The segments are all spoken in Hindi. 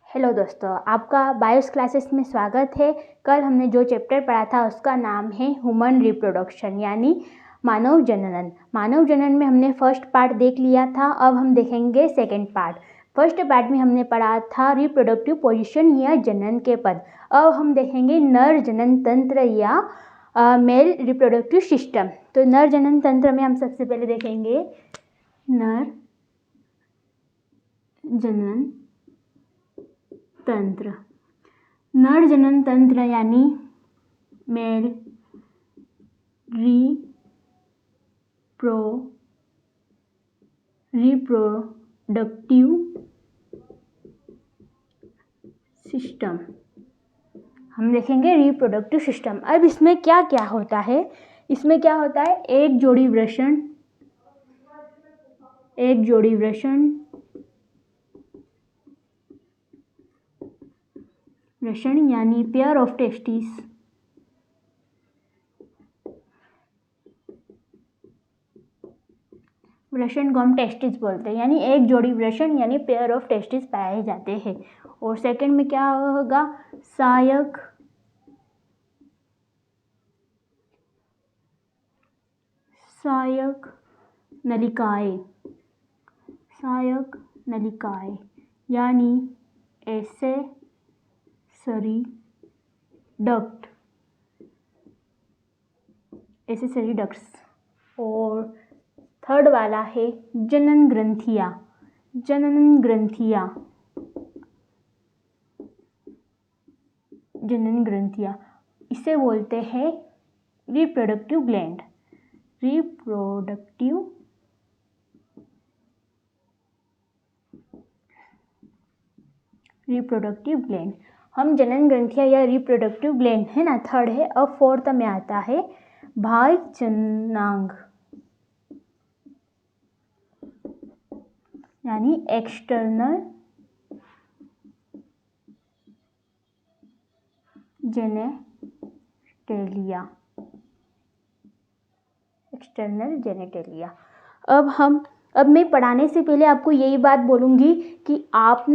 हेलो दोस्तों, आपका बायोस क्लासेस में स्वागत है। कल हमने जो चैप्टर पढ़ा था उसका नाम है ह्यूमन रिप्रोडक्शन यानी मानव जनन। मानव जनन में हमने फर्स्ट पार्ट देख लिया था। अब हम देखेंगे सेकंड पार्ट। फर्स्ट पार्ट में हमने पढ़ा था रिप्रोडक्टिव पोजीशन या जनन के पद। अब हम देखेंगे नर जनन तंत्र या मेल रिप्रोडक्टिव सिस्टम। तो नर जनन तंत्र में हम सबसे पहले देखेंगे नर जनन तंत्र। नर जनन तंत्र यानी मेल रिप्रोडक्टिव सिस्टम। हम देखेंगे रिप्रोडक्टिव सिस्टम। अब इसमें क्या क्या होता है? इसमें क्या होता है? एक जोड़ी वृषण यानी पेयर ऑफ टेस्टिस। वृषण को हम टेस्टिस बोलते हैं, यानी एक जोड़ी वृषण यानी पेयर ऑफ टेस्टिस पाए जाते हैं। और सेकंड में क्या होगा? सहायक नलिकाएं यानी एसेसरी डक्ट्स। और थर्ड वाला है जनन ग्रंथियां। इसे बोलते हैं रिप्रोडक्टिव ग्लैंड। Reproductive gland. हम जनन ग्रंथियां या रिप्रोडक्टिव ग्लैंड है ना, थर्ड है। अब फोर्थ में आता है भाईजनांग यानी एक्सटर्नल जेनेटेलिया। अब मैं पढ़ाने से पहले आपको यही बात बोलूँगी कि आप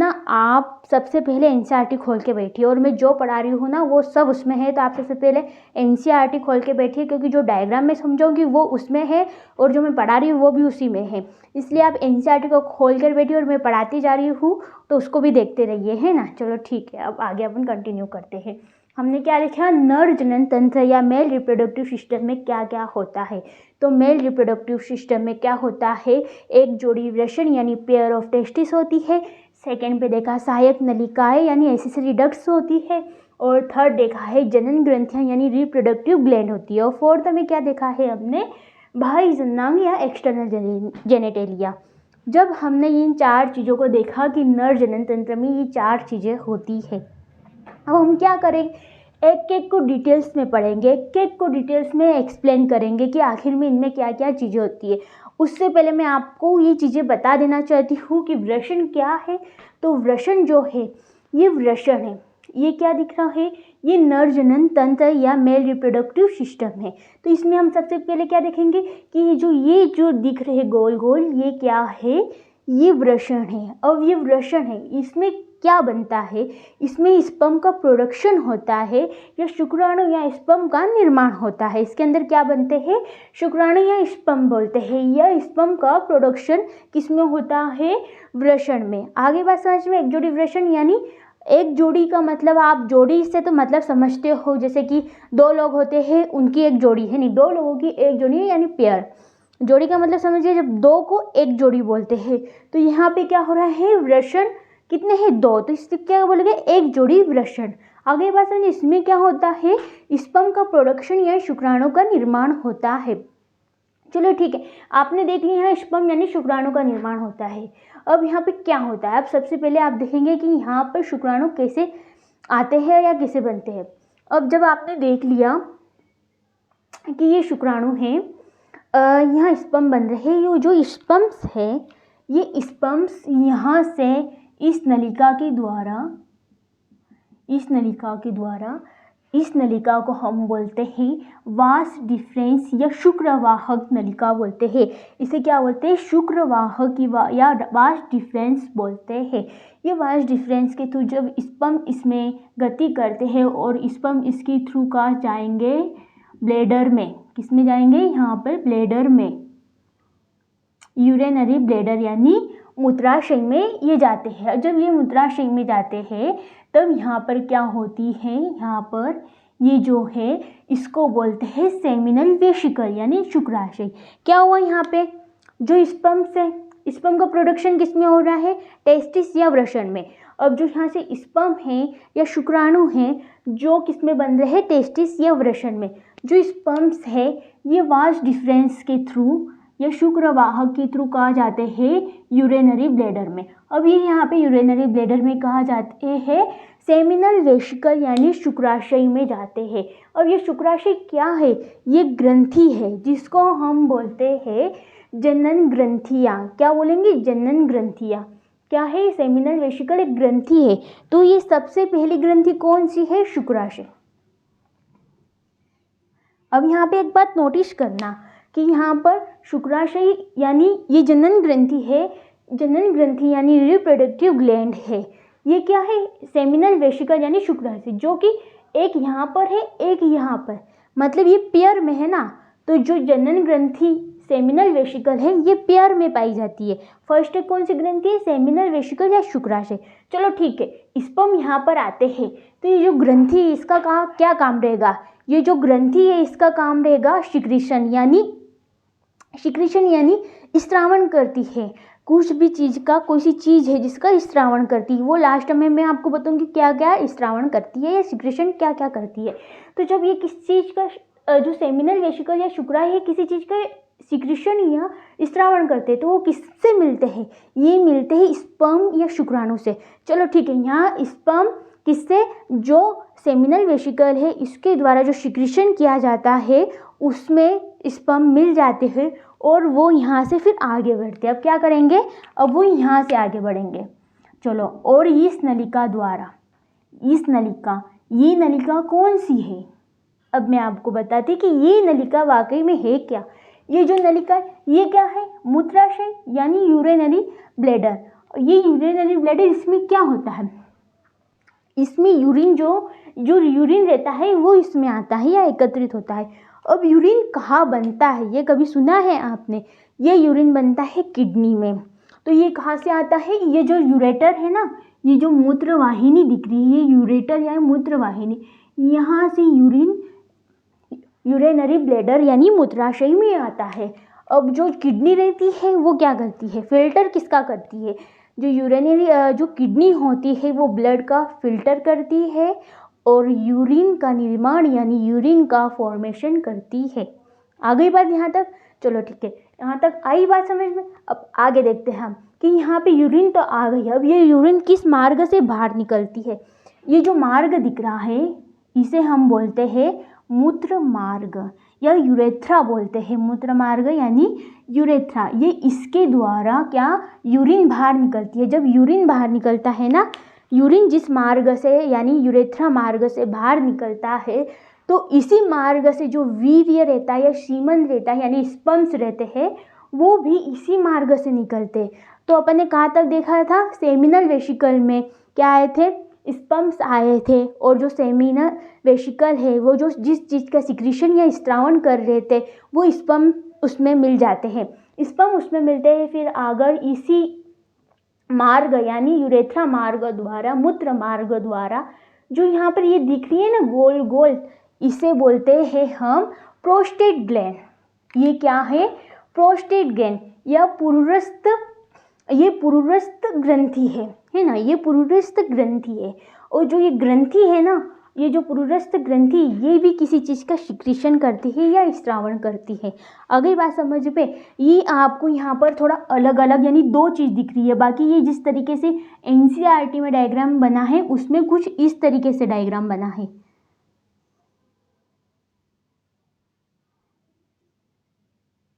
सबसे पहले एनसीईआरटी खोल के बैठिए। और मैं जो पढ़ा रही हूँ ना वो सब उसमें है, तो आप सबसे पहले एनसीईआरटी खोल के बैठिए, क्योंकि जो डायग्राम में समझाऊंगी वो उसमें है और जो मैं पढ़ा रही हूँ वो भी उसी में है। इसलिए आप एनसीईआरटी को खोल कर बैठिए और मैं पढ़ाती जा रही हूँ तो उसको भी देखते रहिए, है ना। चलो ठीक है, अब आगे अपन कंटिन्यू करते हैं। हमने क्या लिखा? नर जनन तंत्र या मेल रिप्रोडक्टिव सिस्टम में क्या क्या होता है। तो मेल रिप्रोडक्टिव सिस्टम में क्या होता है? एक जोड़ी वृषण यानी पेयर ऑफ टेस्टिस होती है। सेकंड पे देखा सहायक नलिकाएं यानी एसेसरी डक्ट्स होती है। और थर्ड देखा है जनन ग्रंथियां यानी रिप्रोडक्टिव ग्लैंड होती है। और फोर्थ में क्या देखा है हमने? भाईजनांग या एक्सटर्नल जेनेटेलिया। जब हमने इन चार चीज़ों को देखा कि नर जनन तंत्र में ये चार चीज़ें होती है, अब हम क्या करेंगे? एक एक को डिटेल्स में पढ़ेंगे, एक को डिटेल्स में एक्सप्लेन करेंगे कि आखिर में इनमें क्या क्या चीज़ें होती है। उससे पहले मैं आपको ये चीज़ें बता देना चाहती हूँ कि वृषण क्या है। तो वृषण जो है ये वृषण है। ये क्या दिख रहा है? ये नर जनन तंत्र या मेल रिप्रोडक्टिव सिस्टम है। तो इसमें हम सबसे पहले क्या देखेंगे कि ये जो दिख रहे गोल गोल ये क्या है? ये वृषण है। अब ये वृषण है, इसमें क्या बनता है? इसमें स्पर्म का प्रोडक्शन होता है या शुक्राणु या स्पर्म का निर्माण होता है। इसके अंदर क्या बनते हैं? शुक्राणु या स्पर्म बोलते हैं। यह स्पर्म का प्रोडक्शन किसमें होता है? वृषण में। आगे बात समझ में। एक जोड़ी वृषण यानी एक जोड़ी का मतलब, आप जोड़ी से तो मतलब समझते हो, जैसे कि दो लोग होते हैं उनकी एक जोड़ी है, नहीं, दो लोगों की एक जोड़ी है यानी पेयर। जोड़ी का मतलब समझिए, जब दो को एक जोड़ी बोलते हैं। तो यहाँ पे क्या हो रहा है? वृषण कितने हैं? दो, तो इससे क्या बोलेंगे? एक जोड़ी वृषण। आगे बात समझिए, इसमें क्या होता है? स्पर्म का प्रोडक्शन या शुक्राणु का निर्माण होता है। चलो ठीक है, आपने देख लिया यहाँ स्पर्म यानी शुक्राणु का निर्माण होता है। अब यहाँ पे क्या होता है? अब सबसे पहले आप देखेंगे कि यहाँ पर शुक्राणु कैसे आते हैं या कैसे बनते हैं। अब जब आपने देख लिया कि ये शुक्राणु है, यहाँ स्पर्म बन रहे हैं। ये जो स्पर्म्स है, ये स्पर्म्स यहाँ से इस नलिका के द्वारा इस नलिका को हम बोलते हैं वास डिफरेंस या शुक्रवाहक नलिका बोलते हैं। इसे क्या बोलते हैं? शुक्रवाहक या वास डिफरेंस बोलते हैं। ये वास डिफरेंस के थ्रू जब स्पर्म इसमें गति करते हैं और स्पर्म इसके थ्रू कहाँ जाएंगे? ब्लैडर में। किस में जाएंगे? यहाँ पर ब्लैडर में, यूरिनरी ब्लैडर यानी मूत्राशय में ये जाते हैं। जब ये मूत्राशय में जाते हैं तब यहाँ पर क्या होती है? यहाँ पर ये जो है इसको बोलते हैं सेमिनल वेसिकल यानी शुक्राशय। क्या हुआ यहाँ पे? जो स्पर्म का प्रोडक्शन किस में हो रहा है? टेस्टिस या वृषण में। अब जो यहाँ से स्पर्म है या शुक्राणु है जो किस में बन रहे हैं? टेस्टिस या वृषण में। जो स्पर्म्स है ये वास डिफरेंस के थ्रू या शुक्रवाहक के थ्रू कहा जाते हैं यूरिनरी ब्लैडर में। अब ये यहाँ पे यूरिनरी ब्लैडर में कहा जाते हैं सेमिनल वेसिकल यानी शुक्राशय में जाते हैं। अब ये शुक्राशय क्या है? ये ग्रंथि है जिसको हम बोलते हैं जनन ग्रंथियाँ। क्या बोलेंगे? जनन ग्रंथियाँ। क्या है? सेमिनल वेसिकल एक ग्रंथि है। तो ये सबसे पहली ग्रंथि कौन सी है? शुक्राशय। अब यहाँ पे एक बात नोटिस करना कि यहाँ पर शुक्राशय यानी ये जनन ग्रंथि है। जनन ग्रंथि यानी रिप्रोडक्टिव ग्लैंड है। ये क्या है? सेमिनल वेसिकल यानी शुक्राशय, जो कि एक यहाँ पर है एक यहाँ पर, मतलब ये पेयर में है ना। तो जो जनन ग्रंथि सेमिनल वेसिकल है ये पेयर में पाई जाती है। फर्स्ट कौन सी ग्रंथि है? सेमिनल वेसिकल या शुक्राशय। चलो ठीक है, स्पर्म यहाँ पर आते हैं तो ये जो ग्रंथि है इसका क्या काम रहेगा? ये जो ग्रंथि है इसका काम रहेगा सिक्रीशन यानी स्त्रावण करती है। कुछ भी चीज़ का, कोई सी चीज़ है जिसका स्त्रावण करती है वो लास्ट में मैं आपको बताऊंगी क्या क्या स्त्रावण करती है या सिक्रेशन क्या क्या करती है। तो जब ये किसी चीज़ का जो सेमिनल वेसिकल या शुक्राशय है किसी चीज़ का सिक्रेशन या स्त्रावण करते हैं तो वो किससे मिलते हैं? ये मिलते हैं स्पर्म या शुक्राणु से। चलो ठीक है, यहाँ स्पर्म किससे? जो सेमिनल वेसिकल है इसके द्वारा जो सिक्रेशन किया जाता है उसमें स्पर्म मिल जाते हैं और वो यहाँ से फिर आगे बढ़ते हैं। अब क्या करेंगे? अब वो यहाँ से आगे बढ़ेंगे। चलो, और इस नलिका द्वारा ये नलिका कौन सी है? अब मैं आपको बताती कि ये नलिका वाकई में है क्या। ये जो नलिका ये क्या है? मूत्राशय यानी यूरिनरी ब्लैडर। ये यूरिनरी ब्लैडर, इसमें क्या होता है? इसमें यूरिन जो यूरिन रहता है वो इसमें आता है या एकत्रित होता है। अब यूरिन कहाँ बनता है? ये कभी सुना है आपने? ये यूरिन बनता है किडनी में। तो ये कहाँ से आता है? ये जो यूरेटर है ना, ये जो मूत्रवाहिनी दिख रही है, ये यूरेटर या मूत्रवाहिनी, यहाँ से यूरिनरी ब्लैडर यानी मूत्राशय में आता है। अब जो किडनी रहती है वो क्या करती है? फिल्टर किसका करती है? जो किडनी होती है वो ब्लड का फिल्टर करती है और यूरिन का निर्माण यानी यूरिन का फॉर्मेशन करती है। आ गई बात यहाँ तक? चलो ठीक है, यहाँ तक आई बात समझ में। अब आगे देखते हैं हम कि यहाँ पे यूरिन तो आ गई। अब ये यूरिन किस मार्ग से बाहर निकलती है? ये जो मार्ग दिख रहा है इसे हम बोलते हैं मूत्र मार्ग या यूरेथ्रा बोलते हैं। मूत्र मार्ग यानी यूरेथ्रा। ये इसके द्वारा क्या यूरिन बाहर निकलती है। जब यूरिन बाहर निकलता है ना, यूरिन जिस मार्ग से यानी यूरेथ्रा मार्ग से बाहर निकलता है तो इसी मार्ग से जो वीर्य रहता है या सीमन रहता है यानी स्पर्म्स रहते हैं वो भी इसी मार्ग से निकलते। तो अपन ने कहाँ तक देखा था? सेमिनल वेसिकल में क्या आए थे? स्पर्म्स आए थे। और जो सेमिनल वेसिकल है वो जो जिस चीज़ का सिक्रीशन या स्त्रावण कर रहे थे वो स्पर्म उसमें मिल जाते हैं। स्पर्म उसमें मिलते हैं, फिर आगे इसी मार्ग यानी यूरेथ्रा मार्ग द्वारा, मूत्र मार्ग द्वारा जो यहाँ पर ये दिख रही है ना गोल गोल, इसे बोलते हैं हम प्रोस्टेट ग्लैंड। ये क्या है? प्रोस्टेट ग्लैंड या ये पुरुरस्थ ग्रंथि है ना, ये पुरुरस्थ ग्रंथि है। और जो ये ग्रंथि है ना, ये जो पुरुरस्थ ग्रंथि ये भी किसी चीज़ का सिक्रीशन करती है या स्त्रावण करती है। अगली बात समझ पे, ये आपको यहाँ पर थोड़ा अलग अलग यानी दो चीज़ दिख रही है। बाकी ये जिस तरीके से एनसीईआरटी में डायग्राम बना है उसमें कुछ इस तरीके से डायग्राम बना है।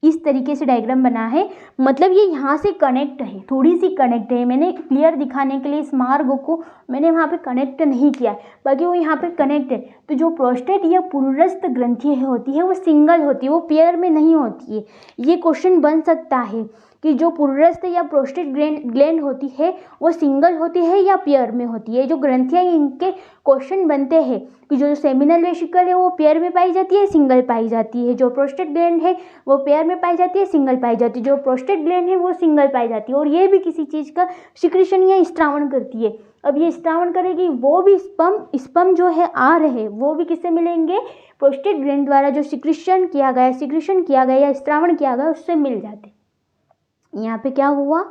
इस तरीके से डायग्राम बना है, मतलब ये यहाँ से कनेक्ट है, थोड़ी सी कनेक्ट है। मैंने क्लियर दिखाने के लिए इस मार्ग को मैंने वहाँ पे कनेक्ट नहीं किया है, बाकी वो यहाँ पे कनेक्ट है। तो जो प्रोस्टेट या पुरुरस्थ ग्रंथि होती है वो सिंगल होती है, वो पेयर में नहीं होती है। ये क्वेश्चन बन सकता है कि जो पुरुरस्थ या प्रोस्टेट ग्लैंड होती है वो सिंगल होती है या पेयर में होती है। जो ग्रंथियाँ इनके क्वेश्चन बनते हैं कि जो सेमिनल वेसिकल है वो पेयर में पाई जाती है, सिंगल पाई जाती है। जो प्रोस्टेट ग्लैंड है वो पेयर में पाई जाती है, सिंगल पाई जाती है। जो प्रोस्टेट ग्लैंड है वो सिंगल पाई जाती है। और ये भी किसी चीज़ का सिक्रीशन या स्त्रावण करती है। अब ये स्त्रावण करेगी, वो भी स्पर्म जो है आ रहे वो भी किससे मिलेंगे, प्रोस्टेट ग्लैंड द्वारा जो सिक्रीशन किया गया या स्त्रावण किया गया उससे मिल जाते। यहाँ पे क्या हुआ,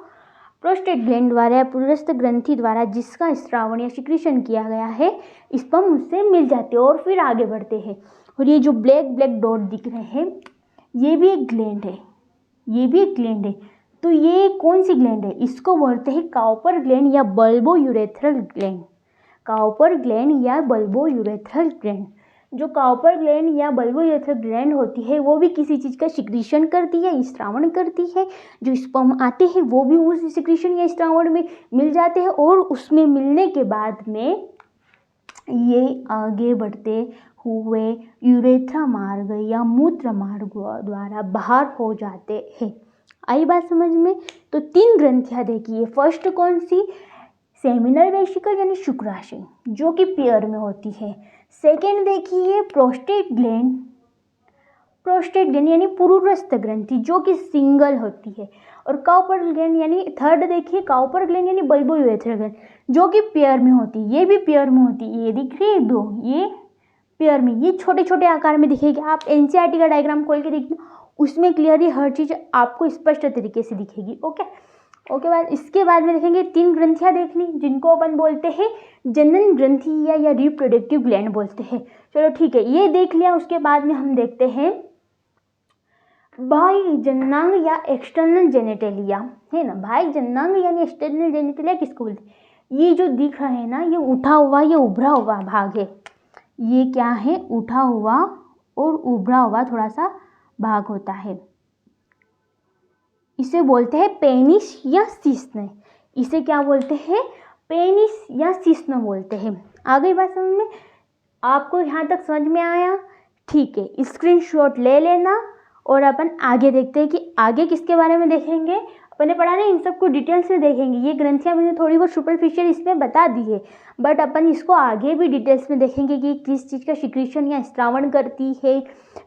प्रोस्टेट ग्लैंड द्वारा या पुरुरस्थ ग्रंथि द्वारा जिसका स्त्रावण या सिक्रीशन किया गया है स्पर्म उससे मिल जाते हैं और फिर आगे बढ़ते हैं। और ये जो ब्लैक डॉट दिख रहे हैं ये भी एक ग्लैंड है, ये भी एक ग्लैंड है। तो ये कौन सी ग्लैंड है, इसको बोलते हैं काउपर ग्लैंड या बल्बोयूरेथ्रल ग्लैंड। काउपर ग्लैंड या बल्बोयूरेथ्रल ग्लैंड। जो काउपर ग्लैंड या बल्बोयूरेथ्रल ग्लैंड होती है वो भी किसी चीज़ का सिक्रीशन करती है, स्त्रावण करती है। जो स्पर्म आते हैं वो भी उस सिक्रीशन या स्त्रावण में मिल जाते हैं और उसमें मिलने के बाद में ये आगे बढ़ते हुए यूरेथ्रा मार्ग या मूत्र मार्ग द्वारा बाहर हो जाते हैं। आई बात समझ में। तो 3 ग्रंथियाँ देखिए, फर्स्ट कौन सी, सेमिनल वेसिकल यानी शुक्राशय जो कि पेयर में होती है। सेकेंड देखिए प्रोस्टेट ग्लैंड यानी पुरुरस्थ ग्रंथि जो कि सिंगल होती है। और काउपर ग्लैंड यानी थर्ड देखिए काउपर ग्लैंड यानी बल्बोयूरेथ्रल ग्लैंड जो कि पेयर में होती है। ये भी पेयर में होती है, ये दिख रही है 2, ये पेयर में, ये छोटे छोटे आकार में दिखेगी। आप एनसीईआरटी का डायग्राम खोल के देखिए, उसमें क्लियरली हर चीज़ आपको स्पष्ट तरीके से दिखेगी। ओके बाद इसके बाद में देखेंगे 3 ग्रंथियाँ देख ली जिनको अपन बोलते हैं जनन ग्रंथि या रिप्रोडक्टिव ग्लैंड बोलते हैं। चलो ठीक है, ये देख लिया। उसके बाद में हम देखते हैं बाह्य जननांग या एक्सटर्नल जेनिटेलिया, है ना। बाह्य जननांग यानी एक्सटर्नल जेनिटेलिया किसको बोलते हैं, ये जो दिख रहा है ना, ये उठा हुआ या उभरा हुआ भाग है। ये क्या है, उठा हुआ और उभरा हुआ थोड़ा सा भाग होता है। इसे बोलते हैं पेनिस या शिश्न। इसे क्या बोलते हैं, पेनिस या शिश्न बोलते हैं। आगे बात समझ में, आपको यहाँ तक समझ में आया, ठीक है। स्क्रीनशॉट ले लेना और अपन आगे देखते हैं कि आगे किसके बारे में देखेंगे। अपने पढ़ा नहीं, इन सबको डिटेल्स में देखेंगे। ये ग्रंथियाँ मैंने थोड़ी बहुत सुपरफिशियल इसमें बता दी है, बट अपन इसको आगे भी डिटेल्स में देखेंगे कि किस चीज़ का सिक्रीशन या स्त्रावण करती है।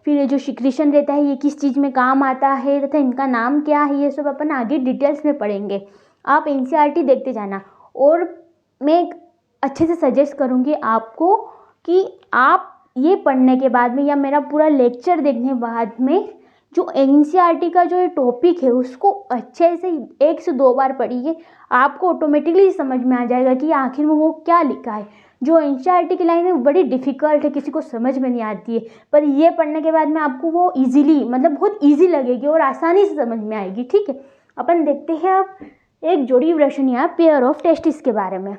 फिर ये जो सिक्रीशन रहता है ये किस चीज़ में काम आता है तथा इनका नाम क्या है, ये सब अपन आगे डिटेल्स में पढ़ेंगे। आप एनसीईआरटी देखते जाना। और मैं अच्छे से सजेस्ट करूँगी आपको कि आप ये पढ़ने के बाद में या मेरा पूरा लेक्चर देखने के बाद में जो एनसीईआरटी का जो टॉपिक है उसको अच्छे से 1 से 2 बार पढ़िए। आपको ऑटोमेटिकली समझ में आ जाएगा कि आखिर में वो क्या लिखा है। जो एनसीईआरटी की लाइन है बड़ी डिफ़िकल्ट है, किसी को समझ में नहीं आती है, पर ये पढ़ने के बाद में आपको वो ईजिली, मतलब बहुत ईजी लगेगी और आसानी से समझ में आएगी। ठीक है, अपन देखते हैं अब एक जोड़ी प्रश्न या पेयर ऑफ टेस्टिस के बारे में।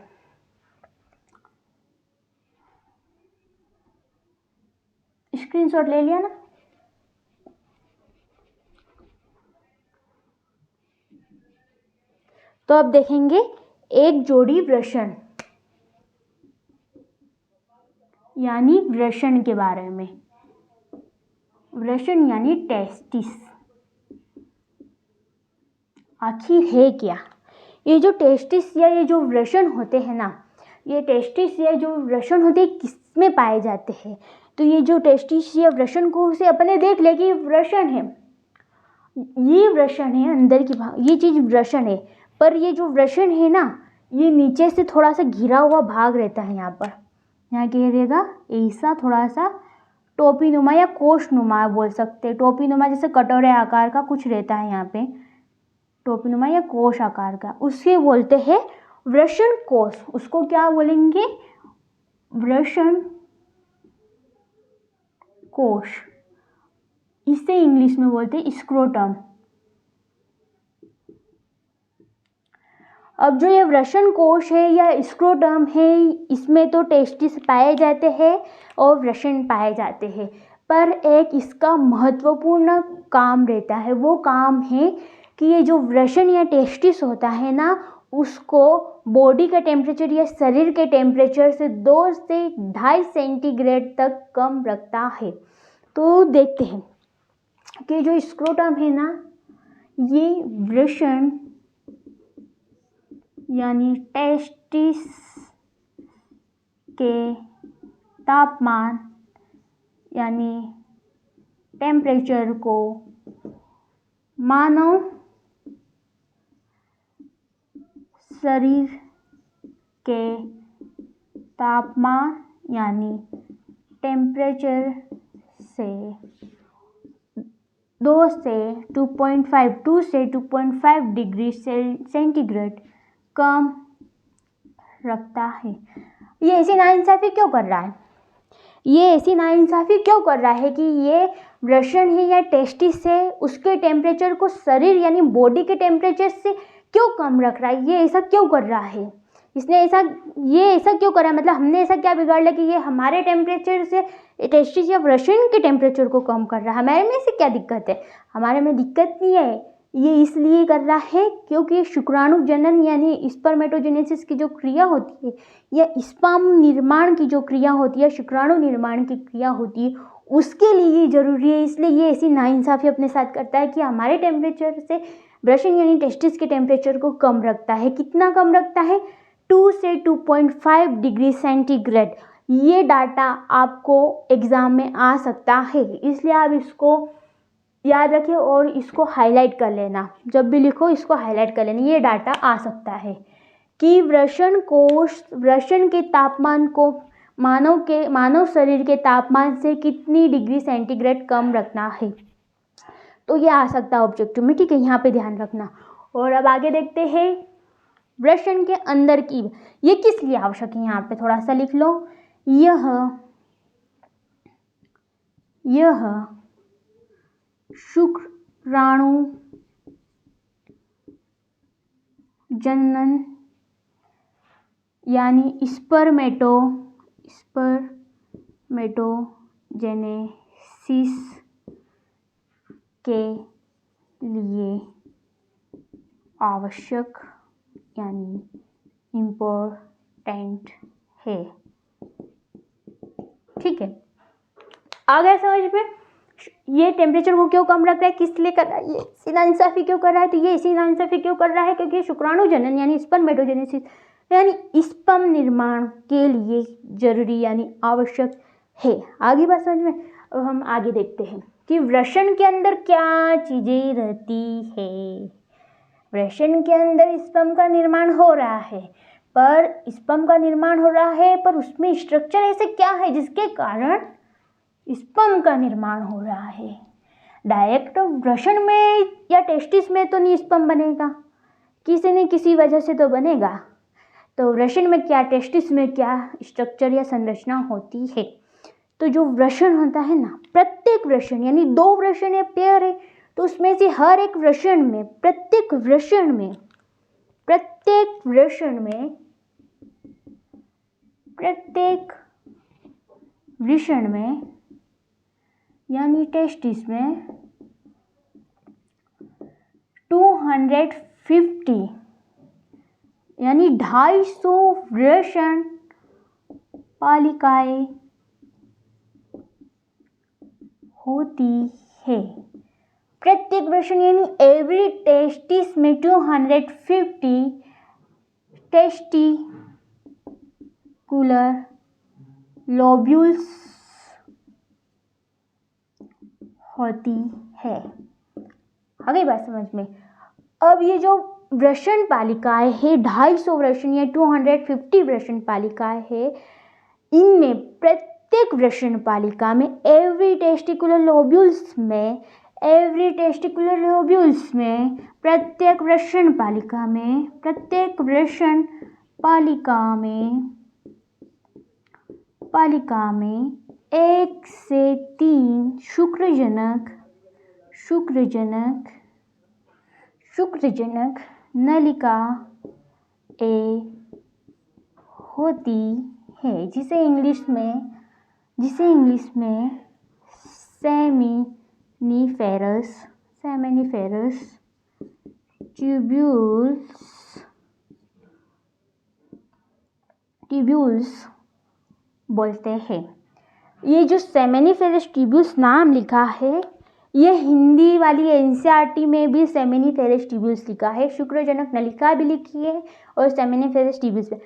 स्क्रीनशॉट ले लिया ना। तो अब देखेंगे एक जोड़ी वृषण यानी वृषण के बारे में। वृषण यानी टेस्टिस, आखिर है क्या। ये जो टेस्टिस या ये जो वृषण होते हैं ना, ये टेस्टिस या जो वृषण होते हैं किसमें पाए जाते हैं। तो ये जो टेस्टिस या वृषण को से अपने देख ले कि वृषण है, ये वृषण है, अंदर की भाग ये चीज़ वृषण है। पर ये जो वृषण है ना, ये नीचे से थोड़ा सा घिरा हुआ भाग रहता है। यहाँ पर यहाँ क्या रहेगा, ऐसा थोड़ा सा टोपीनुमा या कोषनुमा बोल सकते हैं। टोपीनुमा जैसे कटोरे आकार का कुछ रहता है यहाँ पे, टोपीनुमा या कोष आकार का, उसके बोलते हैं वृषण कोष। उसको क्या बोलेंगे, वृषण कोष। इसे इंग्लिश में बोलते हैं स्क्रोटम। अब जो ये वृषण कोष है या स्क्रोटम है, इसमें तो टेस्टिस पाए जाते हैं और वृषण पाए जाते हैं। पर एक इसका महत्वपूर्ण काम रहता है। वो काम है कि ये जो वृषण या टेस्टिस होता है ना, उसको बॉडी का टेम्परेचर या शरीर के टेम्परेचर से 2 से 2.5 सेंटीग्रेड तक कम रखता है। तो देखते हैं कि जो स्क्रोटम है ना, ये वृषण यानी टेस्टिस के तापमान यानी टेम्परेचर को मानव शरीर के तापमान यानी टेम्परेचर से 2 से 2.5 डिग्री सेंटीग्रेड कम रखता है। ये ऐसी नाइंसाफ़ी क्यों कर रहा है? ये ऐसी नाइंसाफ़ी क्यों कर रहा है कि ये वृषण है या टेस्टिस है, उसके टेम्परेचर को शरीर यानी बॉडी के टेम्परेचर से क्यों कम रख रहा है? ये ऐसा क्यों कर रहा है? ये ऐसा क्यों कर रहा है? मतलब हमने ऐसा क्या बिगाड़ लिया कि ये हमारे टेम्परेचर से टेस्टिस या वृषण के टेम्परेचर को कम कर रहा है? हमारे में से क्या दिक्कत है? हमारे में दिक्कत नहीं है। ये इसलिए कर रहा है क्योंकि शुक्राणु जनन यानी स्पर्मेटोजेनेसिस की जो क्रिया होती है या स्पर्म निर्माण की जो क्रिया होती है, शुक्राणु निर्माण की क्रिया होती है, उसके लिए ये ज़रूरी है। इसलिए ये ऐसी नाइंसाफ़ी अपने साथ करता है कि हमारे टेम्परेचर से वृषण यानी टेस्टिस के टेम्परेचर को कम रखता है। कितना कम रखता है? 2 से 2.5 डिग्री सेंटीग्रेड। ये डाटा आपको एग्ज़ाम में आ सकता है, इसलिए आप इसको याद रखिए और इसको हाईलाइट कर लेना। जब भी लिखो इसको हाईलाइट कर लेना। ये डाटा आ सकता है कि वृषण के तापमान को मानव शरीर के तापमान से कितनी डिग्री सेंटीग्रेड कम रखना है। तो ये आ सकता है ऑब्जेक्टिव में, ठीक है, यहाँ पे ध्यान रखना। और अब आगे देखते हैं वृषण के अंदर की, ये किस लिए आवश्यक है, यहाँ पे थोड़ा सा लिख लो। यह शुक्राणु जनन यानी स्पर्मेटोजेनेसिस के लिए आवश्यक यानी इम्पोर्टेंट है, ठीक है। आ गया समझ में? ये टेम्परेचर को क्यों कम रख रहा है, किस लिए कर रहा है, ये ऐसी नाइंसाफ़ी क्यों कर रहा है? तो ये ऐसी नाइंसाफ़ी क्यों कर रहा है? क्योंकि शुक्राणु जनन यानी स्पर्मेटोजेनेसिस यानी स्पर्म निर्माण के लिए जरूरी यानी आवश्यक है। आगे बात समझ में? अब हम आगे देखते हैं कि वृषण के अंदर क्या चीज़ें रहती है। वृषण के अंदर स्पर्म का निर्माण हो रहा है, पर उसमें स्ट्रक्चर ऐसे क्या है जिसके कारण स्पर्म का निर्माण हो रहा है? डायरेक्ट वृषण में या टेस्टिस में तो नहीं स्पर्म बनेगा, किसी न किसी वजह से तो बनेगा। तो वृषण में क्या, टेस्टिस में क्या स्ट्रक्चर या संरचना होती है? तो जो वृषण होता है ना, प्रत्येक वृषण यानी 2 वृषण या पेयर है, तो उसमें से हर एक वृषण में प्रत्येक वृषण में यानी टेस्टिस में 250 यानी 250 वृषण पालिकाएं होती है। प्रत्येक वृषण यानी एवरी टेस्टिस में 250 टेस्टिकुलर लोब्यूल्स होती है। आगे बात समझ में? अब ये जो वृषण पालिकाएं है, 250 वृषण या 250 वृषण पालिकाएं है, इनमें प्रत्येक वृषण पालिका में एवरी टेस्टिकुलर लोब्यूल्स में प्रत्येक वृषण पालिका में 1 से 3 शुक्रजनक नलिका होती है, जिसे इंग्लिश में सेमेनिफेरस ट्यूब्यूल्स बोलते हैं। ये जो सेमेनिफेरस ट्यूब्यूल्स नाम लिखा है, ये हिंदी वाली एनसीईआरटी में भी सेमेनिफेरस ट्यूब्यूल्स लिखा है, शुक्रजनक नलिका भी लिखी है और सेमेनिफेरस ट्यूब्यूल्स पे।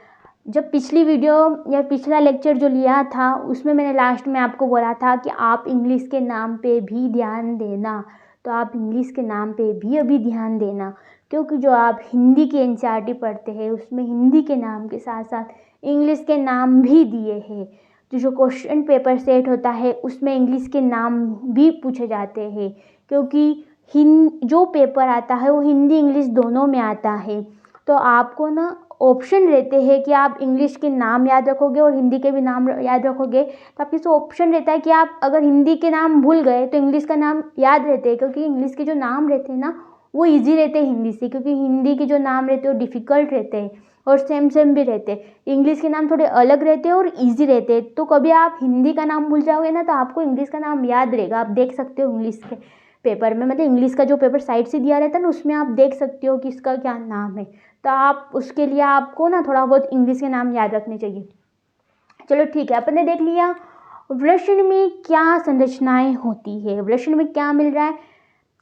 जब पिछली वीडियो या पिछला लेक्चर जो लिया था उसमें मैंने लास्ट में आपको बोला था कि आप इंग्लिश के नाम पे भी ध्यान देना, तो आप इंग्लिश के नाम पे भी अभी ध्यान देना, क्योंकि जो आप हिंदी की एनसीईआरटी पढ़ते हैं उसमें हिंदी के नाम के साथ साथ इंग्लिश के नाम भी दिए हैं। तो जो क्वेश्चन पेपर सेट होता है उसमें इंग्लिश के नाम भी पूछे जाते हैं, क्योंकि जो पेपर आता है वो हिंदी इंग्लिश दोनों में आता है। तो आपको ना ऑप्शन रहते हैं कि आप इंग्लिश के नाम याद रखोगे और हिंदी के भी नाम याद रखोगे, तो आपके पास ऑप्शन रहता है कि आप अगर हिंदी के नाम भूल गए तो इंग्लिश का नाम याद रहते हैं, क्योंकि इंग्लिश के जो नाम रहते हैं ना वो ईजी रहते हैं हिंदी से, क्योंकि हिंदी के जो नाम रहते हैं वो डिफ़िकल्ट रहते हैं और सेम भी रहते हैं। इंग्लिश के नाम थोड़े अलग रहते हैं और ईजी रहते हैं। तो कभी आप हिंदी का नाम भूल जाओगे ना तो आपको इंग्लिश का नाम याद रहेगा। आप देख सकते हो इंग्लिश के पेपर में, मतलब इंग्लिश का जो पेपर साइड से दिया रहता है ना उसमें आप देख सकते हो कि इसका क्या नाम है। तो आप उसके लिए आपको ना थोड़ा बहुत इंग्लिश के नाम याद रखने चाहिए। चलो ठीक है, अपन ने देख लिया वृषण में क्या संरचनाएं होती है। वृषण में क्या मिल रहा है,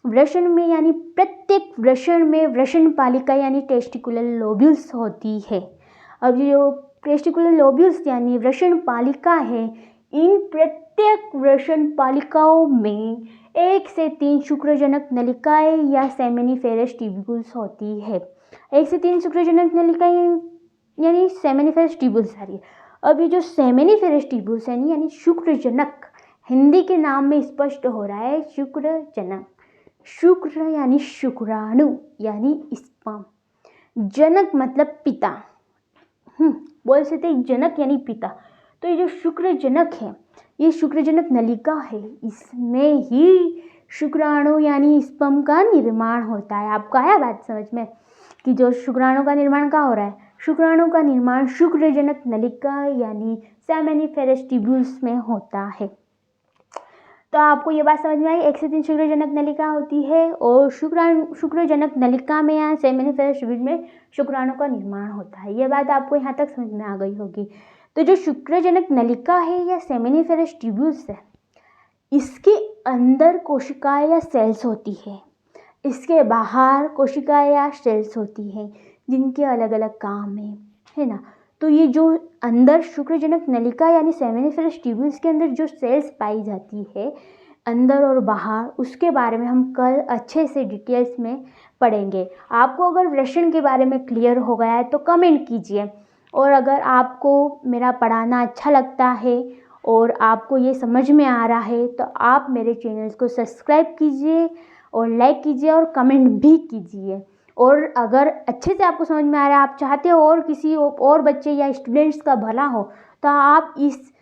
वृषण में यानी प्रत्येक वृषण में वृषण पालिका यानी टेस्टिकुलर लोब्यूल्स होती है। अब जो टेस्टिकुलर लोब्यूल्स यानी वृषण पालिका है, इन प्रत्येक वृषण पालिकाओं में 1 से 3 शुक्रजनक नलिकाएं या सेमेनिफेरस ट्यूब्यूल्स होती है। 1 से 3 शुक्रजनक नलिकाएं यानी सेमेनिफेरस ट्यूब्यूल्स आ रही है। अब ये जो सेमेनिफेरस ट्यूब्यूल्स है यानी शुक्रजनक, हिंदी के नाम में स्पष्ट हो रहा है शुक्रजनक। शुक्र यानी शुक्राणु यानी स्पर्म, जनक मतलब पिता, बोल सकते हैं जनक यानी पिता। तो ये जो शुक्रजनक है, ये शुक्रजनक नलिका है, इसमें ही शुक्राणु यानी स्पर्म का निर्माण होता है। आपको आया बात समझ में कि जो शुक्राणु का निर्माण कहाँ हो रहा है, शुक्राणु का निर्माण शुक्रजनक नलिका यानी सेमेनिफेरस ट्यूब्यूल्स में होता है। तो आपको ये बात समझ में आई, 1 से 3 शुक्रजनक नलिका होती है और शुक्रजनक नलिका में या सेमेनिफेरस ट्यूब्यूल में शुक्राणु का निर्माण होता है। ये बात आपको यहाँ तक समझ में आ गई होगी। तो जो शुक्रजनक नलिका है या सेमेनिफेरस ट्यूब्यूल्स है, इसके अंदर कोशिकाएं या सेल्स होती है, इसके बाहर कोशिकाएं या सेल्स होती हैं जिनके अलग अलग काम है ना। तो ये जो अंदर शुक्रजनक नलिका यानी सेमेनिफेरस ट्यूब्यूल्स के अंदर जो सेल्स पाई जाती है अंदर और बाहर, उसके बारे में हम कल अच्छे से डिटेल्स में पढ़ेंगे। आपको अगर वृषण के बारे में क्लियर हो गया है तो कमेंट कीजिए, और अगर आपको मेरा पढ़ाना अच्छा लगता है और आपको ये समझ में आ रहा है तो आप मेरे चैनल को सब्सक्राइब कीजिए और लाइक कीजिए और कमेंट भी कीजिए। और अगर अच्छे से आपको समझ में आ रहा है, आप चाहते हो और किसी और बच्चे या स्टूडेंट्स का भला हो, तो आप इस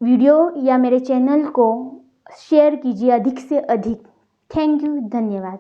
वीडियो या मेरे चैनल को शेयर कीजिए अधिक से अधिक। थैंक यू, धन्यवाद।